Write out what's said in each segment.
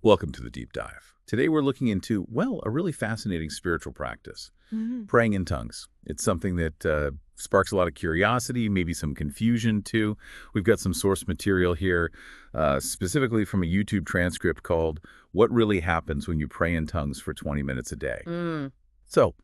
Welcome to the Deep Dive. Today we're looking into, well, a really fascinating spiritual practice, praying in tongues. It's something that sparks a lot of curiosity, maybe some confusion too. We've got some source material here, specifically from a YouTube transcript called What Really Happens When You Pray in Tongues for 20 Minutes a Day. So,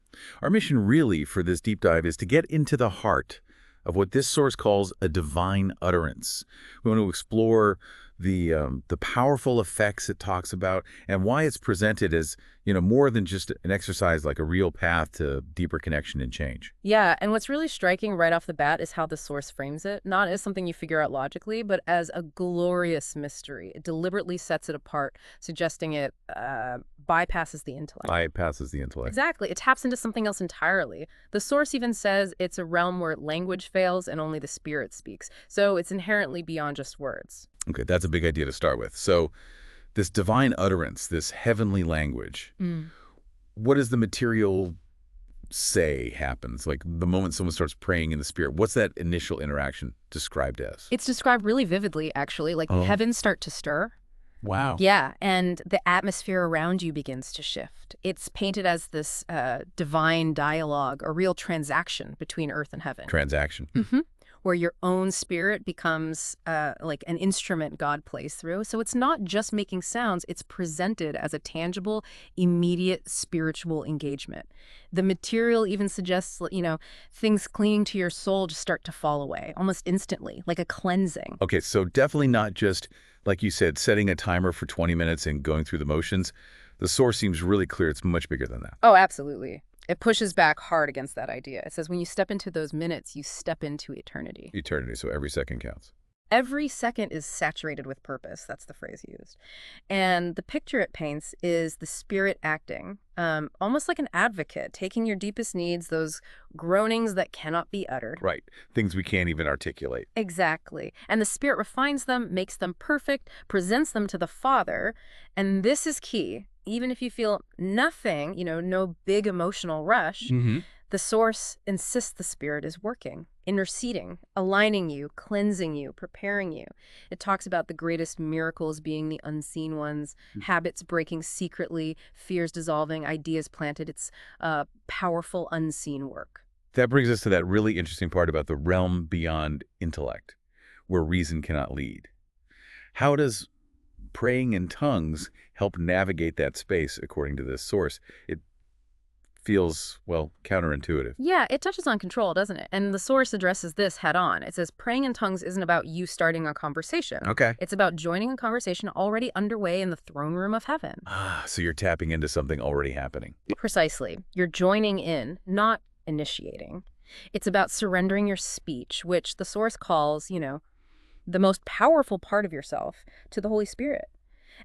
our mission really for this deep dive is to get into the heart of what this source calls a divine utterance. We want to explore the powerful effects it talks about and why it's presented as, more than just an exercise, like a real path to deeper connection and change. Yeah, and what's really striking right off the bat is how the source frames it, not as something you figure out logically, but as a glorious mystery. It deliberately sets it apart, suggesting it bypasses the intellect. Bypasses the intellect. Exactly. It taps into something else entirely. The source even says it's a realm where language fails and only the spirit speaks. So it's inherently beyond just words. Okay, that's a big idea to start with. So this divine utterance, this heavenly language, what does the material say happens? Like the moment someone starts praying in the spirit, what's that initial interaction described as? It's described really vividly, actually, like heavens start to stir. Wow. Yeah, and the atmosphere around you begins to shift. It's painted as this divine dialogue, a real transaction between earth and heaven. Transaction. Where your own spirit becomes like an instrument God plays through. So it's not just making sounds, it's presented as a tangible, immediate spiritual engagement. The material even suggests, things clinging to your soul just start to fall away almost instantly, like a cleansing. Okay, so definitely not just, like you said, setting a timer for 20 minutes and going through the motions. The source seems really clear. It's much bigger than that. Oh, absolutely. It pushes back hard against that idea. It says when you step into those minutes, you step into eternity. Eternity, so every second counts. Every second is saturated with purpose. That's the phrase used. And the picture it paints is the spirit acting, almost like an advocate, taking your deepest needs, those groanings that cannot be uttered. Right, things we can't even articulate. Exactly. And the spirit refines them, makes them perfect, presents them to the Father. And this is key. Even if you feel nothing, no big emotional rush, the source insists the spirit is working, interceding, aligning you, cleansing you, preparing you. It talks about the greatest miracles being the unseen ones, habits breaking secretly, fears dissolving, ideas planted. It's powerful, unseen work. That brings us to that really interesting part about the realm beyond intellect, where reason cannot lead. How does praying in tongues help navigate that space, according to this source? It feels, well, counterintuitive. Yeah, it touches on control, doesn't it? And the source addresses this head on. It says praying in tongues isn't about you starting a conversation. Okay. It's about joining a conversation already underway in the throne room of heaven. So you're tapping into something already happening. Precisely. You're joining in, not initiating. It's about surrendering your speech, which the source calls, the most powerful part of yourself, to the Holy Spirit.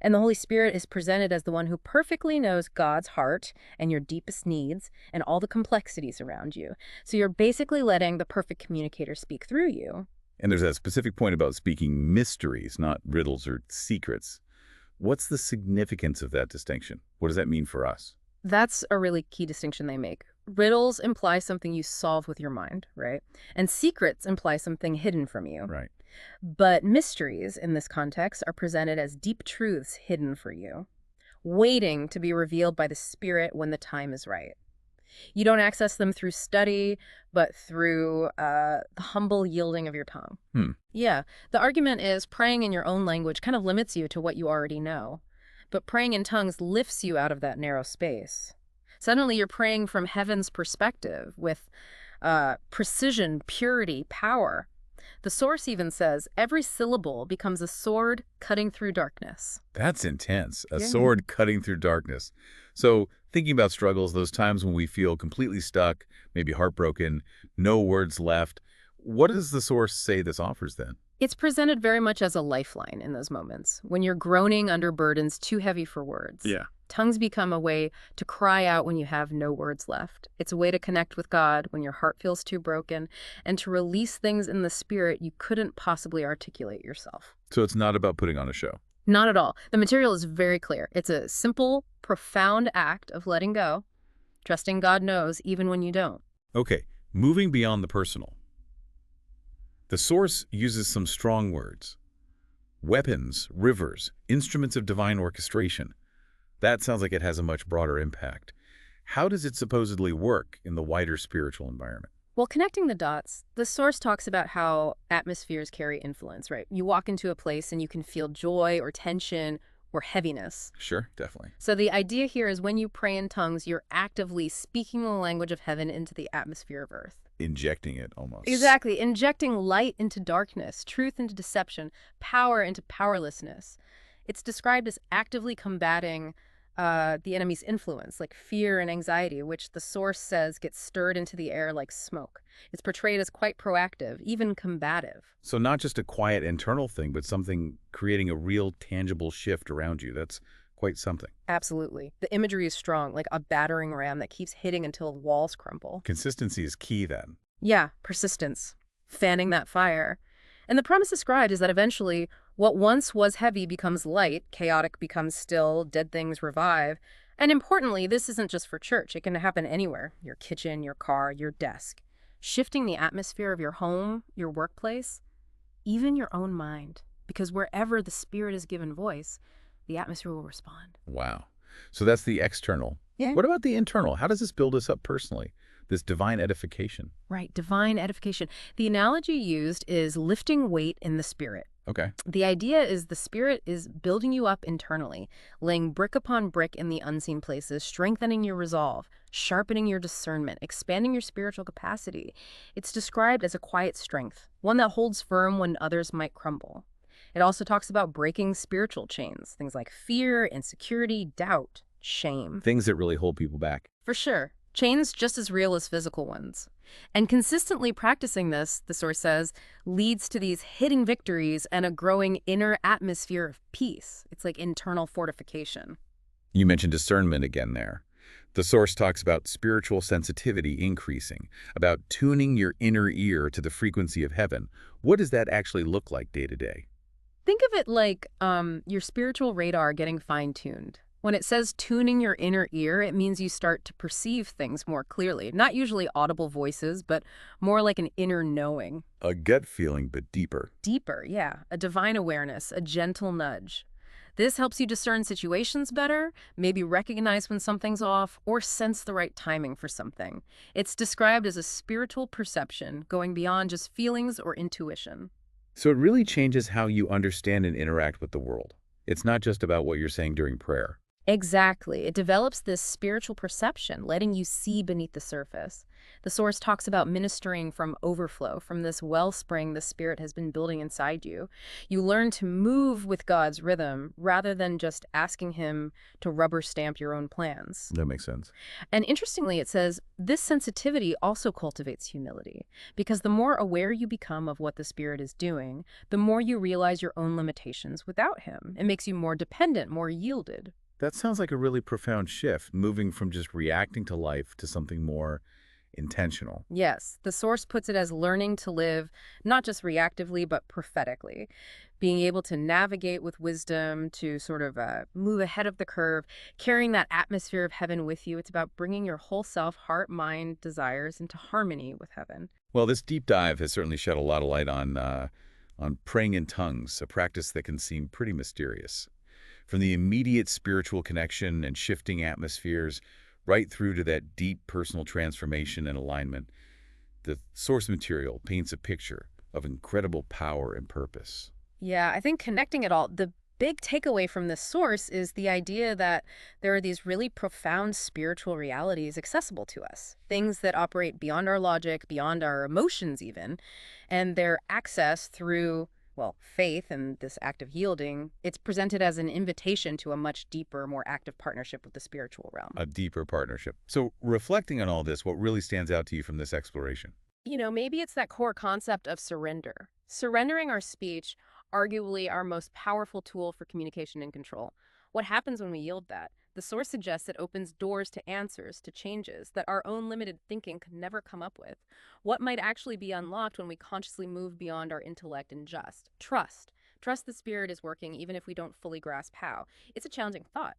And the Holy Spirit is presented as the one who perfectly knows God's heart and your deepest needs and all the complexities around you. So you're basically letting the perfect communicator speak through you. And there's that specific point about speaking mysteries, not riddles or secrets. What's the significance of that distinction? What does that mean for us? That's a really key distinction they make. Riddles imply something you solve with your mind, right? And secrets imply something hidden from you. Right. But mysteries, in this context, are presented as deep truths hidden for you, waiting to be revealed by the Spirit when the time is right. You don't access them through study, but through the humble yielding of your tongue. Yeah, the argument is praying in your own language kind of limits you to what you already know. But praying in tongues lifts you out of that narrow space. Suddenly you're praying from heaven's perspective with precision, purity, power. The source even says every syllable becomes a sword cutting through darkness. That's intense. A sword cutting through darkness. So thinking about struggles, those times when we feel completely stuck, maybe heartbroken, no words left, what does the source say this offers then? It's presented very much as a lifeline in those moments, when you're groaning under burdens too heavy for words. Yeah. Tongues become a way to cry out when you have no words left. It's a way to connect with God when your heart feels too broken, and to release things in the spirit you couldn't possibly articulate yourself. So it's not about putting on a show. Not at all. The material is very clear. It's a simple, profound act of letting go, trusting God knows even when you don't. Okay, moving beyond the personal. The source uses some strong words. Weapons, rivers, instruments of divine orchestration. That sounds like it has a much broader impact. How does it supposedly work in the wider spiritual environment? Well, connecting the dots, the source talks about how atmospheres carry influence, right? You walk into a place and you can feel joy or tension or heaviness. Sure, definitely. So the idea here is when you pray in tongues, you're actively speaking the language of heaven into the atmosphere of earth. Injecting it almost. Exactly, injecting light into darkness, truth into deception, power into powerlessness. It's described as actively combating the enemy's influence, like fear and anxiety, which the source says gets stirred into the air like smoke. It's portrayed as quite proactive, even combative. So not just a quiet internal thing, but something creating a real tangible shift around you. That's quite something. Absolutely. The imagery is strong, like a battering ram that keeps hitting until walls crumble. Consistency is key then. Yeah, persistence, fanning that fire. And the premise described is that eventually what once was heavy becomes light, chaotic becomes still, dead things revive. And importantly, this isn't just for church. It can happen anywhere, your kitchen, your car, your desk. Shifting the atmosphere of your home, your workplace, even your own mind. Because wherever the Spirit is given voice, the atmosphere will respond. Wow. So that's the external. Yeah. What about the internal? How does this build us up personally? This divine edification. Right, divine edification. The analogy used is lifting weight in the Spirit. Okay. The idea is the Spirit is building you up internally, laying brick upon brick in the unseen places, strengthening your resolve, sharpening your discernment, expanding your spiritual capacity. It's described as a quiet strength, one that holds firm when others might crumble. It also talks about breaking spiritual chains, things like fear, insecurity, doubt, shame. Things that really hold people back. For sure. Chains just as real as physical ones. And consistently practicing this, the source says, leads to these hidden victories and a growing inner atmosphere of peace. It's like internal fortification. You mentioned discernment again there. The source talks about spiritual sensitivity increasing, about tuning your inner ear to the frequency of heaven. What does that actually look like day to day? Think of it like your spiritual radar getting fine-tuned. When it says tuning your inner ear, it means you start to perceive things more clearly. Not usually audible voices, but more like an inner knowing. A gut feeling, but deeper. Deeper, yeah. A divine awareness, a gentle nudge. This helps you discern situations better, maybe recognize when something's off, or sense the right timing for something. It's described as a spiritual perception, going beyond just feelings or intuition. So it really changes how you understand and interact with the world. It's not just about what you're saying during prayer. Exactly. It develops this spiritual perception, letting you see beneath the surface. The source talks about ministering from overflow, from this wellspring the Spirit has been building inside you. You learn to move with God's rhythm rather than just asking Him to rubber stamp your own plans. That makes sense. And interestingly, it says this sensitivity also cultivates humility, because the more aware you become of what the Spirit is doing, the more you realize your own limitations without Him. It makes you more dependent, more yielded. That sounds like a really profound shift, moving from just reacting to life to something more intentional. Yes, the source puts it as learning to live not just reactively, but prophetically. Being able to navigate with wisdom, to sort of move ahead of the curve, carrying that atmosphere of heaven with you. It's about bringing your whole self, heart, mind, desires into harmony with heaven. Well, this deep dive has certainly shed a lot of light on praying in tongues, a practice that can seem pretty mysterious. From the immediate spiritual connection and shifting atmospheres, right through to that deep personal transformation and alignment, the source material paints a picture of incredible power and purpose. Yeah, I think connecting it all, the big takeaway from this source is the idea that there are these really profound spiritual realities accessible to us, things that operate beyond our logic, beyond our emotions even, and their access through, well, faith and this act of yielding. It's presented as an invitation to a much deeper, more active partnership with the spiritual realm. A deeper partnership. So reflecting on all this, what really stands out to you from this exploration? Maybe it's that core concept of surrender. Surrendering our speech, arguably our most powerful tool for communication and control. What happens when we yield that? The source suggests it opens doors to answers, to changes that our own limited thinking could never come up with. What might actually be unlocked when we consciously move beyond our intellect and just trust? Trust the Spirit is working even if we don't fully grasp how. It's a challenging thought.